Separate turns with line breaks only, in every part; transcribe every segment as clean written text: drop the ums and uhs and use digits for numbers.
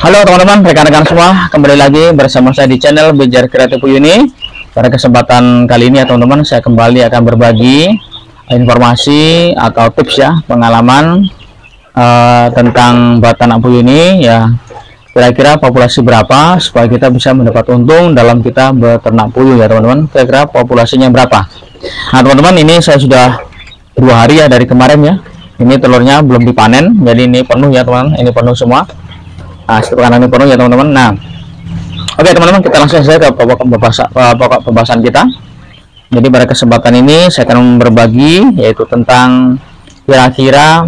Halo teman-teman, rekan-rekan semua, kembali lagi bersama saya di channel Belajar Kreatif Uyuni. Pada kesempatan kali ini ya teman-teman, saya kembali akan berbagi informasi atau tips ya, pengalaman tentang batan apu ini ya. Kira-kira populasi berapa supaya kita bisa mendapat untung dalam kita beternak puyuh ya teman-teman. Kira-kira populasinya berapa? Nah teman-teman, ini saya sudah 2 hari ya dari kemarin ya. Ini telurnya belum dipanen, jadi ini penuh ya teman-teman, ini penuh semua. Nah, setelah ini penuh ya teman-teman. Nah, oke teman-teman, kita langsung saja ke pokok pembahasan kita. Jadi pada kesempatan ini saya akan berbagi yaitu tentang kira-kira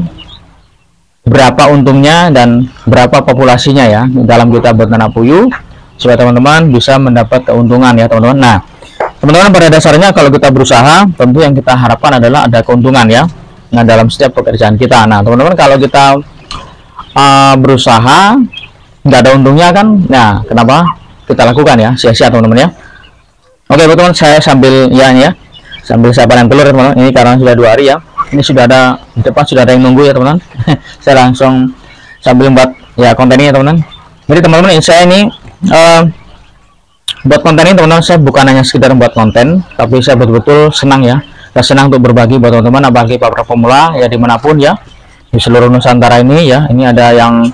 berapa untungnya dan berapa populasinya ya dalam kita beternak puyuh supaya teman-teman bisa mendapat keuntungan ya teman-teman. Nah, teman-teman, pada dasarnya kalau kita berusaha tentu yang kita harapkan adalah ada keuntungan ya. Nah, dalam setiap pekerjaan kita. Nah, teman-teman, kalau kita berusaha nggak ada untungnya kan, nah kenapa kita lakukan ya, sia-sia teman-teman ya. Oke teman-teman, saya sambil sambil saya panen telur teman-teman. Ini karena sudah 2 hari ya, ini sudah ada di depan, sudah ada yang nunggu ya teman-teman. Saya langsung sambil buat ya kontennya teman-teman. Jadi teman-teman, saya ini buat konten ini teman-teman, saya bukan hanya sekedar buat konten, tapi saya betul-betul senang ya. Saya senang untuk berbagi buat teman-teman, apalagi para pemula ya dimanapun ya di seluruh Nusantara ini ya. Ini ada yang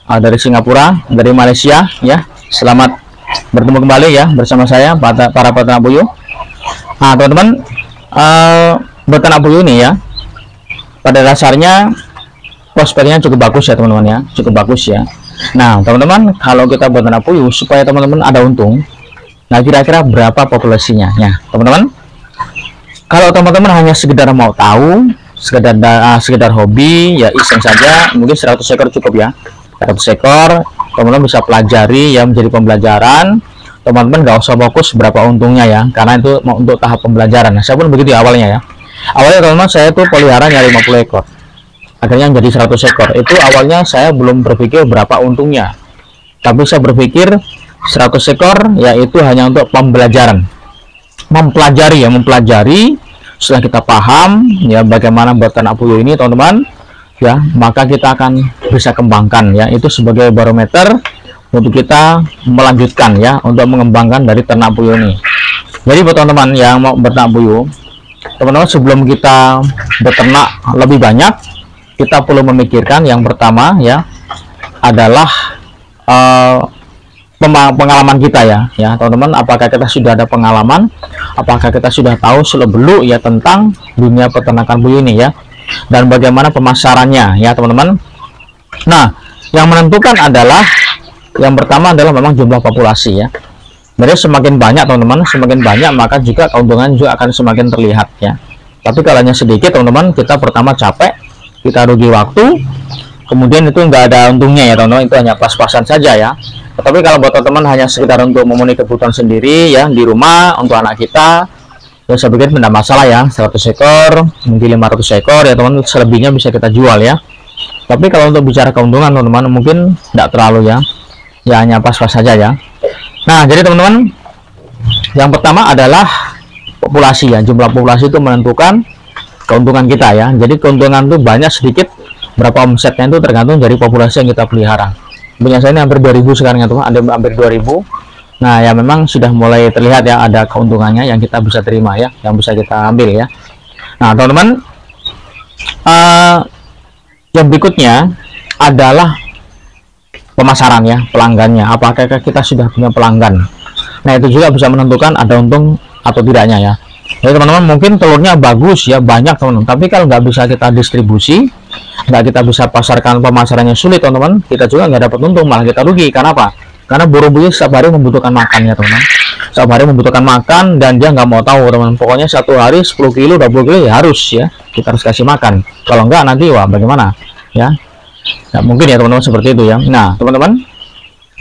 dari Singapura, dari Malaysia ya. Selamat bertemu kembali ya bersama saya para peternak puyuh. Nah teman-teman, beternak puyuh ini ya pada dasarnya prospeknya cukup bagus ya teman-teman ya, cukup bagus ya. Nah teman-teman, kalau kita beternak puyuh supaya teman-teman ada untung, nah kira-kira berapa populasinya ya teman-teman. Kalau teman-teman hanya sekedar mau tahu, sekedar hobi ya, iseng saja, mungkin 100 ekor cukup ya. 100 ekor teman-teman bisa pelajari ya, menjadi pembelajaran. Teman-teman nggak usah fokus berapa untungnya ya, karena itu untuk tahap pembelajaran. Nah, saya pun begitu ya awalnya ya. Awalnya teman-teman, saya tuh peliharanya 50 ekor, akhirnya menjadi 100 ekor. Itu awalnya saya belum berpikir berapa untungnya, tapi saya berpikir 100 ekor ya itu hanya untuk pembelajaran, mempelajari. Setelah kita paham ya bagaimana beternak puyuh ini teman-teman ya, maka kita akan bisa kembangkan ya, itu sebagai barometer untuk kita melanjutkan ya, untuk mengembangkan dari ternak puyuh ini. Jadi buat teman-teman yang mau beternak puyuh, teman-teman, sebelum kita beternak lebih banyak, kita perlu memikirkan yang pertama ya adalah pengalaman kita ya teman-teman. Apakah kita sudah ada pengalaman, apakah kita sudah tahu selebeluk ya tentang dunia peternakan puyuh ini ya, dan bagaimana pemasarannya ya teman-teman. Nah, yang menentukan adalah yang pertama adalah memang jumlah populasi ya. Jadi semakin banyak teman-teman, semakin banyak maka juga keuntungan juga akan semakin terlihat ya. Tapi kalau hanya sedikit teman-teman, kita pertama capek, kita rugi waktu, kemudian itu enggak ada untungnya ya teman-teman, itu hanya pas-pasan saja ya. Tapi kalau buat teman-teman hanya sekitar untuk memenuhi kebutuhan sendiri ya di rumah untuk anak kita, ya saya pikir tidak masalah ya, 100 ekor mungkin 500 ekor ya teman, selebihnya bisa kita jual ya. Tapi kalau untuk bicara keuntungan teman-teman, mungkin tidak terlalu ya hanya pas-pas saja ya. Nah jadi teman-teman, yang pertama adalah populasi ya, jumlah populasi itu menentukan keuntungan kita ya. Jadi keuntungan itu banyak sedikit, berapa omsetnya itu tergantung dari populasi yang kita pelihara. Punya saya ini hampir 2000 sekarang ya teman, ada hampir 2000. Nah ya memang sudah mulai terlihat ya ada keuntungannya yang kita bisa terima ya, yang bisa kita ambil ya. Nah teman-teman, yang berikutnya adalah pemasaran ya, pelanggannya. Apakah kita sudah punya pelanggan? Nah itu juga bisa menentukan ada untung atau tidaknya ya. Jadi teman-teman, mungkin telurnya bagus ya, banyak teman-teman, tapi kalau nggak bisa kita distribusi, nggak kita bisa pasarkan, pemasarannya sulit teman-teman, kita juga nggak dapat untung, malah kita rugi. Karena apa? Karena burung puyuh setiap hari membutuhkan makan ya teman-teman, setiap hari membutuhkan makan, dan dia nggak mau tahu teman-teman, pokoknya satu hari 10 kilo 20 kilo ya harus ya, kita harus kasih makan. Kalau nggak nanti wah bagaimana ya, nggak mungkin ya teman-teman seperti itu ya. Nah teman-teman,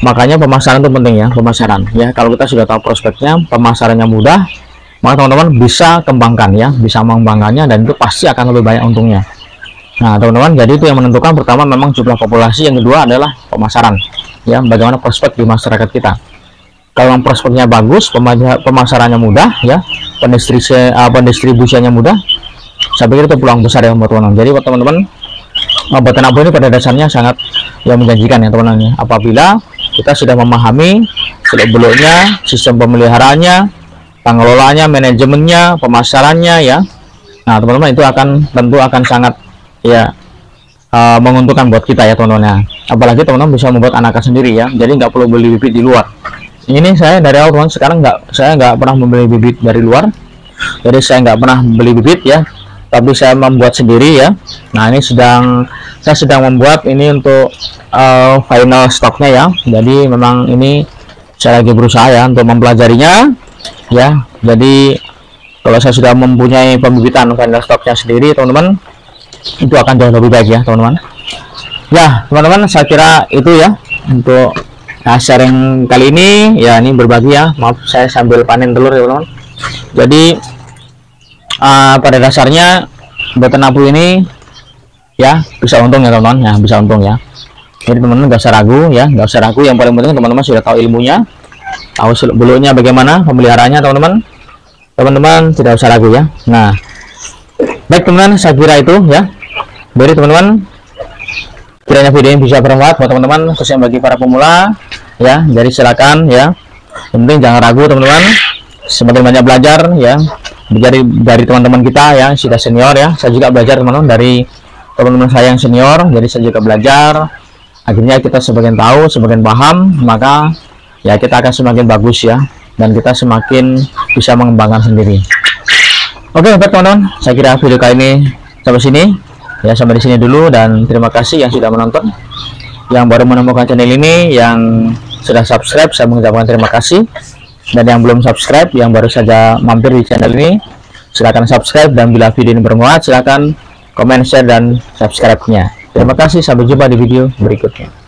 makanya pemasaran itu penting ya, pemasaran ya. Kalau kita sudah tahu prospeknya, pemasarannya mudah, maka teman-teman bisa kembangkan ya, bisa mengembangkannya, dan itu pasti akan lebih banyak untungnya. Nah teman-teman, jadi itu yang menentukan, pertama memang jumlah populasi, yang kedua adalah pemasaran ya, bagaimana prospek di masyarakat kita. Kalau prospeknya bagus, pemasarannya mudah ya, pendistribusiannya mudah, saya pikir itu peluang besar ya buat teman-teman. Jadi buat teman-teman, obat tenang ini pada dasarnya sangat yang menjanjikan ya teman-teman ya. Apabila kita sudah memahami seluk-beluknya, sistem pemeliharaannya, pengelolaannya, manajemennya, pemasarannya ya. Nah teman-teman itu tentu akan sangat ya menguntungkan buat kita ya teman-teman ya. Apalagi teman-teman bisa membuat anakan sendiri ya, jadi nggak perlu beli bibit di luar. Ini saya dari awal teman, sekarang saya nggak pernah membeli bibit dari luar, jadi saya nggak pernah beli bibit ya, tapi saya membuat sendiri ya. Nah ini saya sedang membuat ini untuk final stoknya ya, jadi memang ini saya lagi berusaha ya untuk mempelajarinya ya. Jadi kalau saya sudah mempunyai pembibitan final stoknya sendiri teman-teman, itu akan jauh lebih baik ya teman-teman. Ya teman-teman, saya kira itu ya untuk sharing kali ini ya. Ini berbagi ya, maaf saya sambil panen telur ya teman-teman. Jadi pada dasarnya obat napu ini ya bisa untung ya teman-teman ya, bisa untung ya. Jadi teman-teman nggak usah ragu ya, nggak usah ragu. Yang paling penting teman-teman sudah tahu ilmunya, tahu seluk-beluknya bagaimana pemeliharaannya teman-teman tidak usah ragu ya. Nah baik teman-teman, saya kira itu ya. Jadi teman-teman, kiranya video ini bisa bermanfaat buat teman-teman, khususnya bagi para pemula ya. Jadi silakan ya, yang penting jangan ragu teman-teman, semakin banyak belajar ya, dari teman-teman kita yang sudah senior ya. Saya juga belajar teman-teman dari teman-teman saya yang senior, jadi saya juga belajar. Akhirnya kita semakin tahu, semakin paham, maka ya kita akan semakin bagus ya, dan kita semakin bisa mengembangkan sendiri. Oke baik teman-teman, saya kira video kali ini sampai sini ya, sampai di sini dulu, dan terima kasih yang sudah menonton. Yang baru menemukan channel ini, yang sudah subscribe, saya mengucapkan terima kasih. Dan yang belum subscribe, yang baru saja mampir di channel ini, silakan subscribe, dan bila video ini bermanfaat silakan komen, share, dan subscribe-nya. Terima kasih, sampai jumpa di video berikutnya.